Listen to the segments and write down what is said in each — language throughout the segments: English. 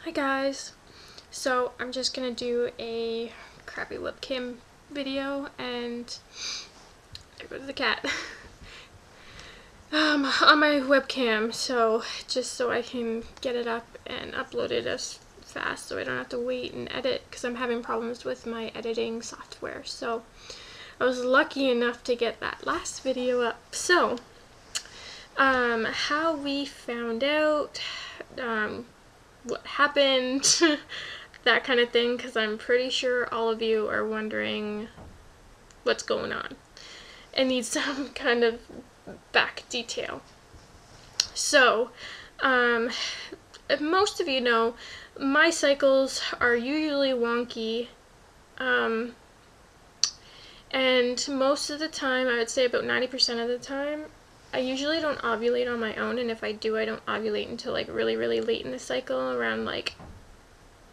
Hi guys. So I'm just gonna do a crappy webcam video, and there goes the cat. On my webcam, so just so I can get it up and upload it as fast so I don't have to wait and edit, because I'm having problems with my editing software. So I was lucky enough to get that last video up. So how we found out, what happened, that kind of thing, because I'm pretty sure all of you are wondering what's going on and need some kind of back detail. So, most of you know, my cycles are usually wonky, and most of the time, I would say about 90% of the time, I usually don't ovulate on my own, and if I do, I don't ovulate until like really, really late in the cycle, around like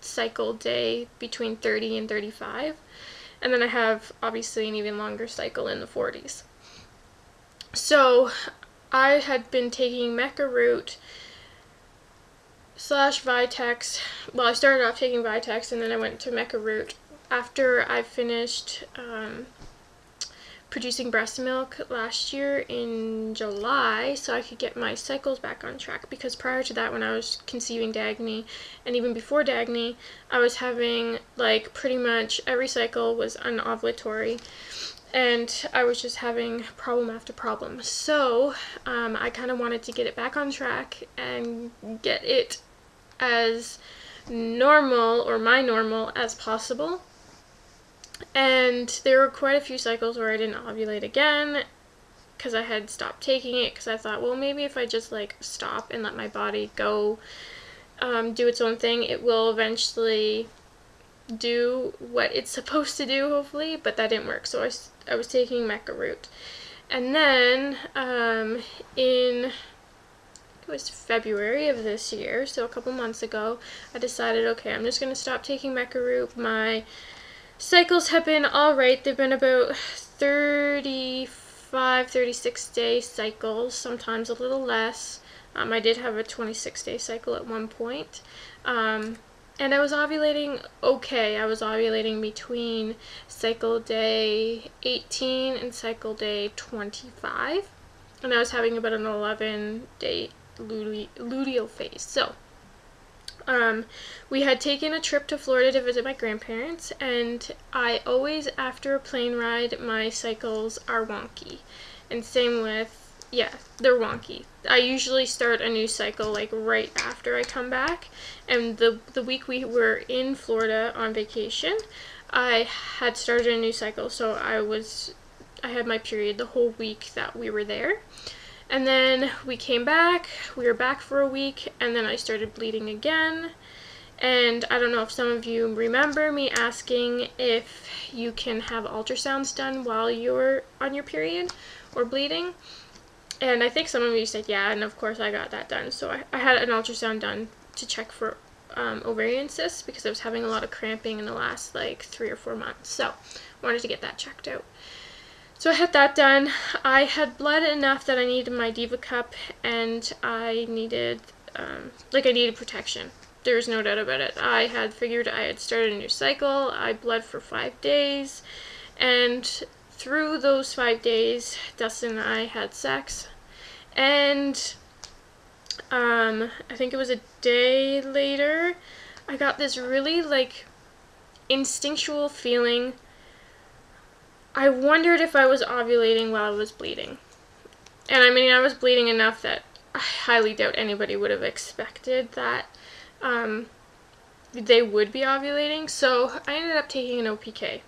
cycle day between 30 and 35. And then I have obviously an even longer cycle in the 40s. So I had been taking Mecha Root / Vitex. Well, I started off taking Vitex and then I went to Mecha Root after I finished producing breast milk last year in July, so I could get my cycles back on track, because prior to that, when I was conceiving Dagny, and even before Dagny, I was having like pretty much every cycle was unovulatory, and I was just having problem after problem. So I kind of wanted to get it back on track and get it as normal, or my normal, as possible. And there were quite a few cycles where I didn't ovulate again, because I had stopped taking it, because I thought, well, maybe if I just like stop and let my body go do its own thing, it will eventually do what it's supposed to do, hopefully. But that didn't work, so I was taking Mecha Root. And then in, it was February of this year, so a couple months ago, I decided, okay, I'm just going to stop taking Mecha Root. My cycles have been alright. They've been about 35, 36 day cycles, sometimes a little less. I did have a 26-day cycle at one point. And I was ovulating okay. I was ovulating between cycle day 18 and cycle day 25. And I was having about an 11-day luteal phase. So we had taken a trip to Florida to visit my grandparents, and I always, after a plane ride, my cycles are wonky. And same with, yeah, they're wonky. I usually start a new cycle like right after I come back, and the week we were in Florida on vacation, I had started a new cycle, so I had my period the whole week that we were there. And then we came back, we were back for a week, and then I started bleeding again. And I don't know if some of you remember me asking if you can have ultrasounds done while you're on your period or bleeding. And I think some of you said yeah, and of course I got that done. So I had an ultrasound done to check for ovarian cysts, because I was having a lot of cramping in the last like 3 or 4 months. So I wanted to get that checked out. So I had that done. I had bled enough that I needed my Diva Cup, and I needed, I needed protection. There's no doubt about it. I had figured I had started a new cycle. I bled for 5 days, and through those 5 days, Dustin and I had sex, and I think it was a day later, I got this really like instinctual feeling. I wondered if I was ovulating while I was bleeding. And I mean, I was bleeding enough that I highly doubt anybody would have expected that they would be ovulating. So I ended up taking an OPK.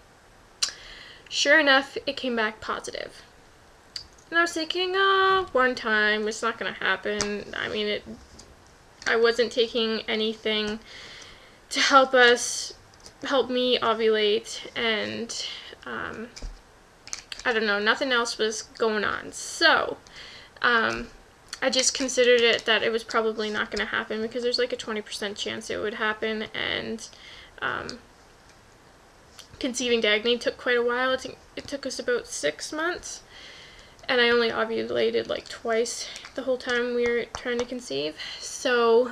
Sure enough, it came back positive. And I was thinking, oh, one time, it's not going to happen. I mean, I wasn't taking anything to help me ovulate, and I don't know, nothing else was going on. So I just considered it that it was probably not going to happen, because there's like a 20% chance it would happen, and conceiving Dagny took quite a while. I think it took us about 6 months, and I only ovulated like twice the whole time we were trying to conceive. So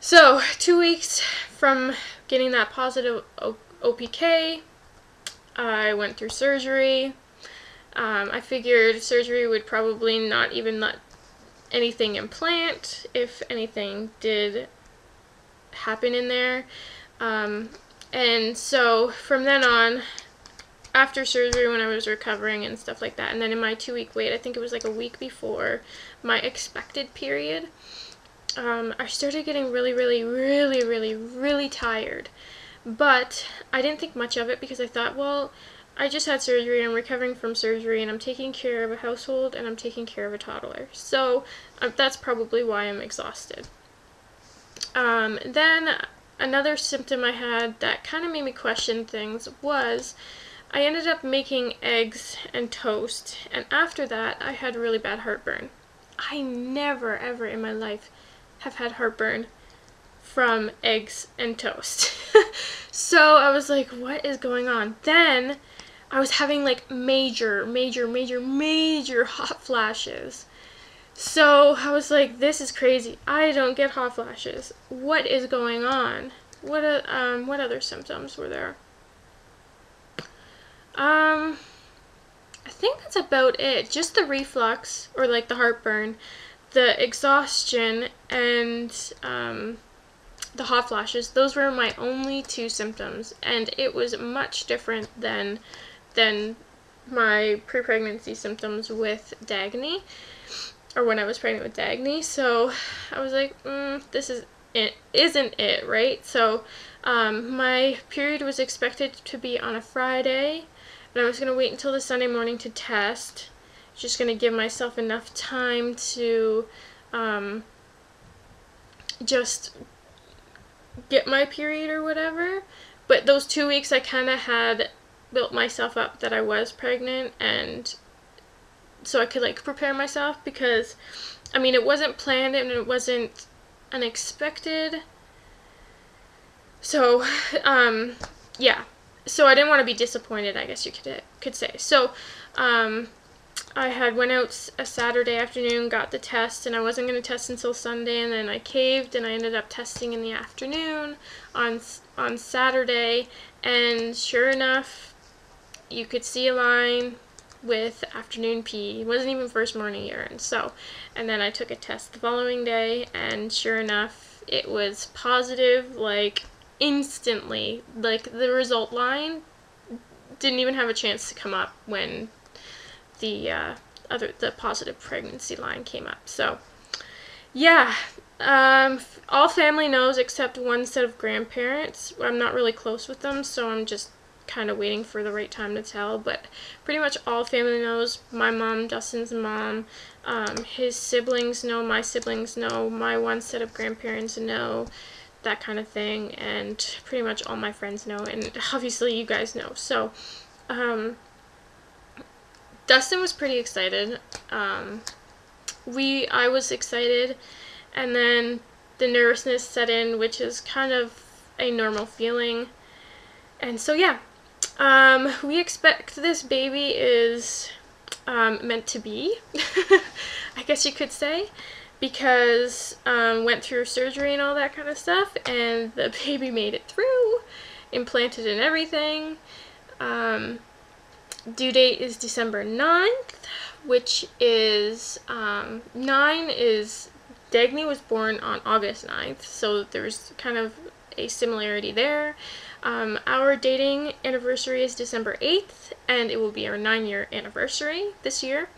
So 2 weeks from getting that positive OPK, I went through surgery. I figured surgery would probably not even let anything implant if anything did happen in there. And so from then on, after surgery, when I was recovering and stuff like that, and then in my 2-week wait, I think it was like a week before my expected period, I started getting really tired. But I didn't think much of it because I thought, well, I just had surgery, I'm recovering from surgery, and I'm taking care of a household, and I'm taking care of a toddler. So that's probably why I'm exhausted. Then another symptom I had that kind of made me question things was I ended up making eggs and toast, and after that I had really bad heartburn. I never ever in my life have had heartburn from eggs and toast. So I was like, what is going on? Then I was having like major hot flashes. So I was like, this is crazy. I don't get hot flashes. What is going on? What other symptoms were there? I think that's about it. Just the reflux, or like the heartburn, the exhaustion, and the hot flashes. Those were my only 2 symptoms, and it was much different than my pre-pregnancy symptoms with Dagny, or when I was pregnant with Dagny. So I was like, this isn't it, right? So my period was expected to be on a Friday, and I was going to wait until the Sunday morning to test. Just going to give myself enough time to just get my period or whatever. But those 2 weeks I kind of had built myself up that I was pregnant, and so I could like prepare myself, because I mean, it wasn't planned and it wasn't unexpected. So yeah, so I didn't want to be disappointed, I guess you could say. So I had went out a Saturday afternoon, got the test, and I wasn't going to test until Sunday, and then I caved and I ended up testing in the afternoon on Saturday, and sure enough, you could see a line with afternoon pee. It wasn't even first morning urine. So, and then I took a test the following day, and sure enough, it was positive, like instantly. Like the result line didn't even have a chance to come up when the positive pregnancy line came up. So yeah, all family knows except one set of grandparents. I'm not really close with them, so I'm just kind of waiting for the right time to tell, but pretty much all family knows. My mom, Dustin's mom, his siblings know, my siblings know, my one set of grandparents know, that kind of thing, and pretty much all my friends know, and obviously you guys know. So Dustin was pretty excited. I was excited, and then the nervousness set in, which is kind of a normal feeling. And so yeah, we expect this baby is meant to be, I guess you could say, because went through surgery and all that kind of stuff, and the baby made it through, implanted and everything. Due date is December 9th, which is, 9 is, Dagny was born on August 9th, so there's kind of a similarity there. Our dating anniversary is December 8th, and it will be our 9-year anniversary this year.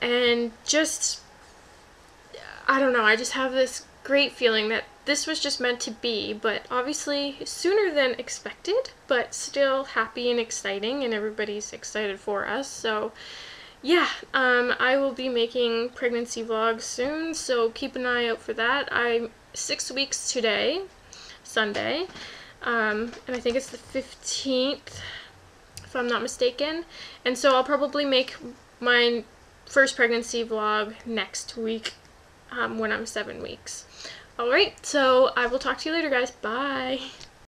And just, I don't know, I just have this great feeling that this was just meant to be, but obviously sooner than expected, but still happy and exciting, and everybody's excited for us. So yeah, I will be making pregnancy vlogs soon, so keep an eye out for that. I'm 6 weeks today, Sunday, and I think it's the 15th, if I'm not mistaken, and so I'll probably make my first pregnancy vlog next week, when I'm 7 weeks. Alright, so I will talk to you later, guys. Bye!